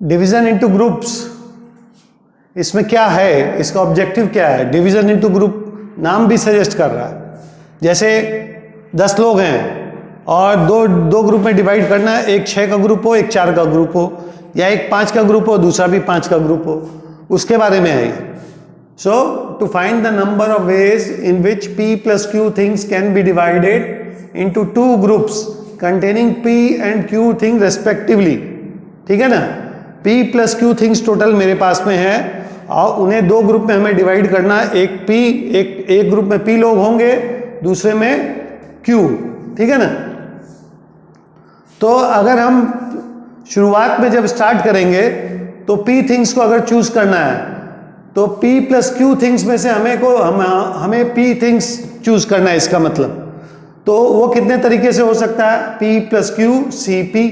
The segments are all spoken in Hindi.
डिवीजन इनटू ग्रुप्स, इसमें क्या है, इसका ऑब्जेक्टिव क्या है? डिवीजन इनटू ग्रुप नाम भी सजेस्ट कर रहा है। जैसे 10 लोग हैं और दो ग्रुप में डिवाइड करना है, एक 6 का ग्रुप हो, एक 4 का ग्रुप हो, या एक 5 का ग्रुप हो, दूसरा भी 5 का ग्रुप हो, उसके बारे में है ये। So to find the number of ways in which P plus Q things can be divided into 2 groups containing P and Q thing respectively, ठीक है ना। P plus Q things total मेरे पास में है और उन्हें 2 ग्रुप में हमें डिवाइड करना, एक ग्रुप में P लोग होंगे, दूसरे में Q, ठीक है ना। तो अगर हम शुरुआत में जब स्टार्ट करेंगे तो P थिंग्स को अगर चूज करना है तो P plus Q थिंग्स में से हमें P थिंग्स चूज करना है, इसका मतलब। तो वो कितने तरीके से हो सकता है? P plus Q CP,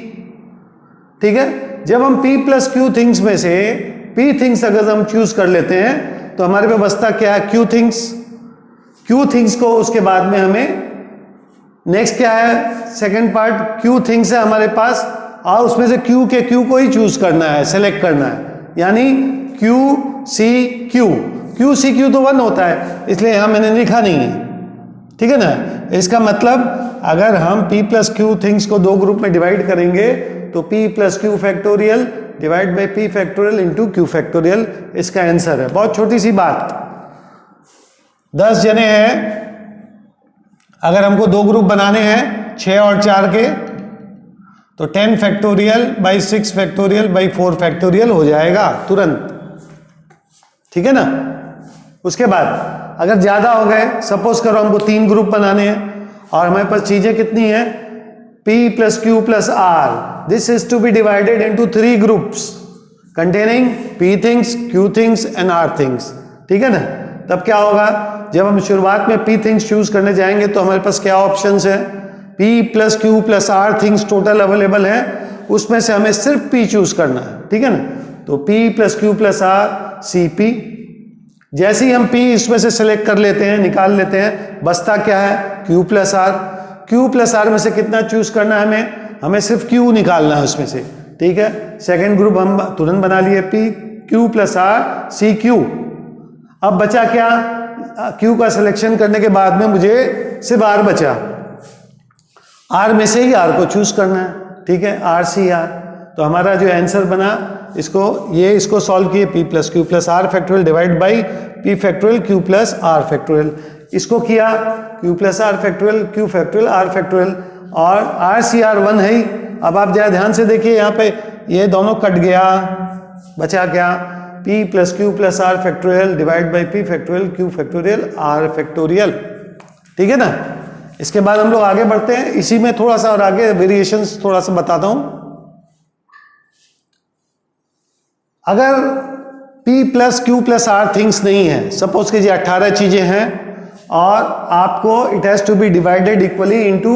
ठीक है। जब हम P plus Q थिंग्स में से P थिंग्स अगर हम चूज कर लेते हैं तो हमारे पे बचता क्या है? Q things. Q थिंग्स को उसके बाद में हमें नेक्स्ट क्या है? सेकेंड पार्ट Q थिंग्स है हमारे पास, और उसमें से Q के Q को ही चूज करना है, सेलेक्ट करना है, यानी Q C Q। Q C Q तो 1 होता है, इसलिए यहां मैंने लिखा नहीं है, ठीक है ना। इसका मतलब अगर हम P plus Q थिंग्स को 2 ग्रुप में डिवाइड करेंगे तो P plus Q factorial divide by P factorial into Q factorial इसका आंसर है। बहुत छोटी सी बात। 10 जने हैं, अगर हमको 2 ग्रुप बनाने हैं 6 और 4 के, तो 10 factorial by 6 factorial by 4 factorial हो जाएगा तुरंत, ठीक है ना। उसके बाद अगर ज्यादा हो गए, सपोज करो हमको 3 ग्रुप बनाने हैं और हमारे पास चीजें कितनी है? P plus Q plus R, this is to be divided into 3 groups containing P things, Q things and R things, ठीक है ना। तब क्या होगा? जब हम शुरुआत में P things चूज करने जाएंगे तो हमारे पास क्या ऑप्शंस है? P plus Q plus R things total available है, उसमें से हमें सिर्फ P चूज करना है, ठीक है ना। तो P plus Q plus R CP। जैसे ही हम P इसमें से सिलेक्ट कर लेते हैं, निकाल लेते हैं, बचता क्या है? Q plus R। Q plus R में से कितना चूज करना है हमें सिर्फ Q निकालना है उसमें से, ठीक है। सेकेंड ग्रुप हम तुरंत बना लिए, P Q plus R CQ। अब बचा क्या? Q का सिलेक्शन करने के बाद में मुझे सिर्फ R बचा, R में से ही R को चूज करना है, ठीक है, RCR। तो हमारा जो आंसर बना, इसको सॉल्व किए, P plus Q plus R factorial divide by P factorial Q plus R factorial. इसको किया Q plus R factorial Q factorial R factorial, और RCR 1 है ही। अब आप जरा ध्यान से देखिए, यहाँ पे ये दोनों कट गया, बचा क्या? P plus Q plus R factorial divide by P factorial Q factorial R factorial, ठीक है ना। इसके बाद हम लोग आगे बढ़ते हैं, इसी में थोड़ा सा और आगे वेरिएशंस थोड़ा सा बताता हूं। अगर P plus Q plus R things नहीं है, सपोज कीजिए 18 चीजें हैं और आपको it has to be divided equally into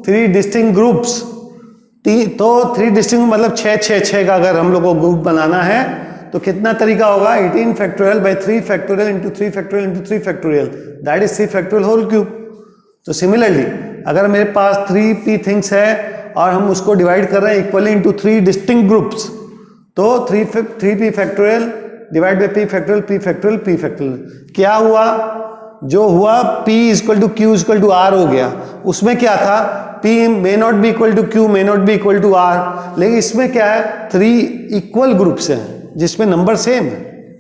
3 distinct groups. तो 3 डिस्टिंक्ट मतलब 6 का अगर हम लोग को ग्रुप बनाना है तो कितना तरीका होगा? 18 factorial by 3 factorial into 3 factorial into 3 factorial, that is 3 factorial whole cube. तो सिमिलरली अगर मेरे पास 3P थिंग्स है और हम उसको डिवाइड कर रहे हैं इक्वली इनटू 3 डिस्टिंक्ट ग्रुप्स, तो 3P factorial divide by P factorial P factorial P factorial. क्या हुआ? जो हुआ P equal to Q equal to R हो गया। उसमें क्या था? P may not be equal to Q, may not be equal to R, लेकिन इसमें क्या है? 3 इक्वल ग्रुप्स हैं जिसमें नंबर सेम है,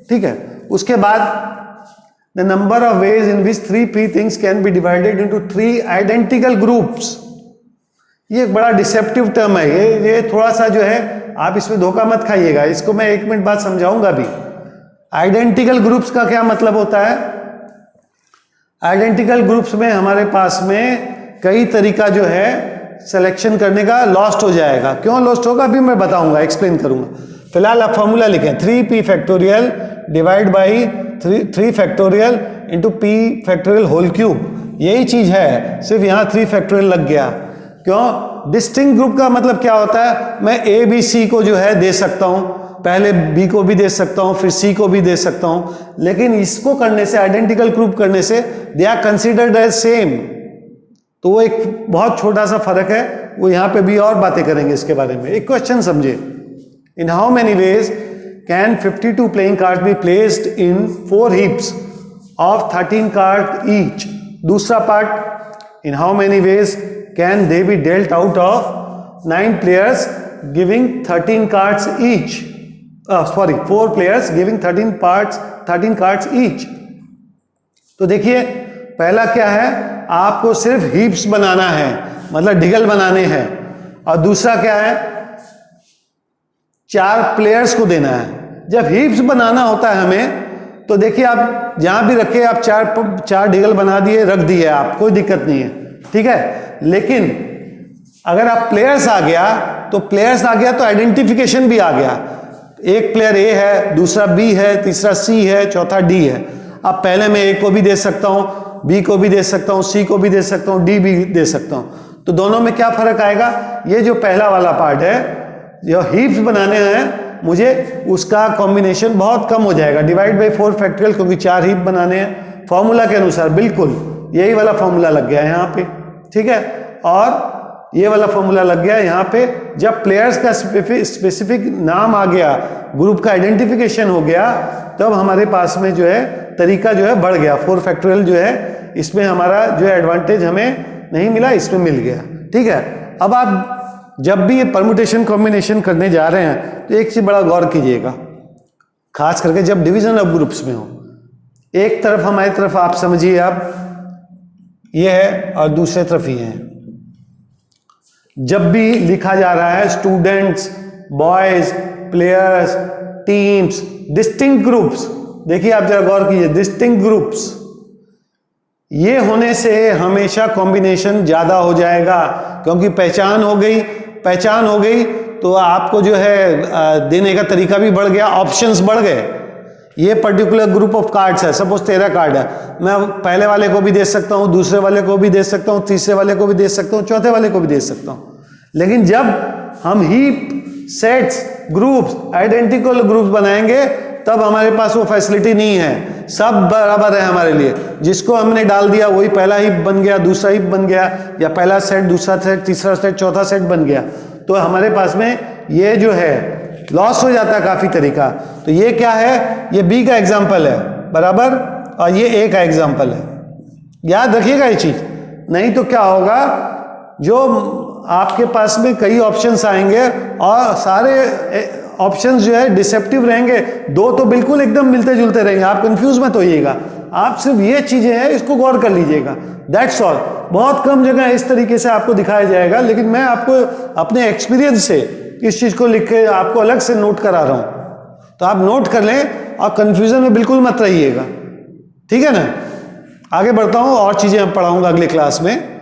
ठीक है। उसके बाद the number of ways in which 3P things can be divided into 3 identical groups। ये एक बड़ा डिसेप्टिव टर्म है, ये थोड़ा सा जो है आप इसमें धोखा मत खाइएगा, इसको मैं 1 मिनट बाद समझाऊंगा भी। आइडेंटिकल ग्रुप्स का क्या मतलब होता है? आइडेंटिकल ग्रुप्स में हमारे पास में कई तरीका जो है सिलेक्शन करने का लॉस्ट हो जाएगा। क्यों लॉस्ट होगा अभी मैं बताऊंगा, एक्सप्लेन करूंगा। फिलहाल आप फॉर्मूला लिखें, 3P factorial divide by 3 factorial into P factorial whole cube. यही चीज है, सिर्फ यहाँ 3 फैक्टोरियल लग गया। क्यों? डिस्टिंक्ट ग्रुप का मतलब क्या होता है? मैं A B C को जो है दे सकता हूं, पहले B को भी दे सकता हूं, फिर C को भी दे सकता हूं, लेकिन इसको करने से, आइडेंटिकल ग्रुप करने से, they are considered as same. तो वो एक बहुत छोटा सा फर्क है, वो यहाँ पे भी और बातें करेंगे इसके बारे में। एक क्वेश्चन समझे, In how many ways can 52 playing cards be placed in 4 heaps of 13 cards each? दूसरा part, in how many ways can they be dealt out of 9 players giving 13 cards each? 4 players giving 13 cards each. तो देखिए पहला क्या है, आपको सिर्फ हीप्स बनाना है, मतलब ढिगल बनाने हैं, और दूसरा क्या है, 4 प्लेयर्स को देना है. जब हीप्स बनाना होता है हमें, तो देखिए आप जहां भी रखे, आप 4 ढिगल बना दिए, रख दिए, आप कोई दिक्कत नहीं है, ठीक है. लेकिन अगर आप प्लेयर्स आ गया तो आइडेंटिफिकेशन भी आ गया. एक प्लेयर ए है, दूसरा बी है, तीसरा सी है, चौथा डी है. अब पहले मैं ए को भी दे सकता हूं, बी को भी दे सकता हूं, सी को भी दे सकता हूं, डी भी दे सकता हूं. तो दोनों में क्या फर्क आएगा, ये जो पहला वाला पार्ट है, जो हीप्स बनाने हैं मुझे, उसका कॉम्बिनेशन बहुत कम हो जाएगा. डिवाइड बाई 4 फैक्टोरियल, क्योंकि 4 हीप बनाने हैं फॉर्मूला के अनुसार. बिल्कुल यही वाला फॉर्मूला लग गया यहाँ पे, ठीक है. और ये वाला फॉर्मूला लग गया यहाँ पे. जब प्लेयर्स का स्पेसिफिक नाम आ गया, ग्रुप का आइडेंटिफिकेशन हो गया, तब हमारे पास में जो है तरीका जो है बढ़ गया. 4 फैक्टोरियल जो है, इसमें हमारा जो एडवांटेज हमें नहीं मिला, इसमें मिल गया, ठीक है. अब आप जब भी ये परम्यूटेशन कॉम्बिनेशन करने जा रहे हैं, तो एक चीज बड़ा गौर कीजिएगा, खास करके जब डिवीजन ऑफ ग्रुप्स में हो. एक तरफ हमारी तरफ आप समझिए, आप ये है और दूसरे तरफ ये है. जब भी लिखा जा रहा है students, boys, players, teams, distinct groups, देखिए आप जरा गौर कीजिए, डिस्टिंक्ट ग्रुप्स, ये होने से हमेशा कॉम्बिनेशन ज्यादा हो जाएगा, क्योंकि पहचान हो गई तो आपको जो है देने का तरीका भी बढ़ गया, ऑप्शंस बढ़ गए. ये पर्टिकुलर ग्रुप ऑफ कार्ड्स है, सपोज 13 कार्ड है, मैं पहले वाले को भी दे सकता हूं, दूसरे वाले को भी दे सकता हूं, तीसरे वाले को भी दे सकता हूं, चौथे वाले को भी दे सकता हूं. लेकिन जब हम heap, sets, groups, identical groups बनाएंगे, तब हमारे पास वो फैसिलिटी नहीं है. सब बराबर है हमारे लिए. जिसको हमने डाल दिया वही पहला हीप बन गया, दूसरा हीप बन गया, या पहला सेट, दूसरा सेट, तीसरा सेट, चौथा सेट बन गया. तो हमारे पास में ये जो है लॉस हो जाता है काफी तरीका. तो ये क्या है, ये बी का एग्जाम्पल है, बराबर, और ये ए का एग्जाम्पल है. याद रखिएगा ये चीज, नहीं तो क्या होगा, जो आपके पास में कई ऑप्शंस आएंगे और सारे ऑप्शंस जो है डिसेप्टिव रहेंगे. 2 तो बिल्कुल एकदम मिलते जुलते रहेंगे, आप कंफ्यूज मत होइएगा. आप सिर्फ ये चीजें हैं, इसको गौर कर लीजिएगा, दैट्स ऑल. बहुत कम जगह इस तरीके से आपको दिखाया जाएगा, लेकिन मैं आपको अपने एक्सपीरियंस से इस चीज को लिख के आपको अलग से नोट करा रहा हूं. तो आप नोट कर लें और कंफ्यूजन में बिल्कुल मत रहिएगा, ठीक है ना. आगे बढ़ता हूं, और चीजें पढ़ाऊंगा अगले क्लास में.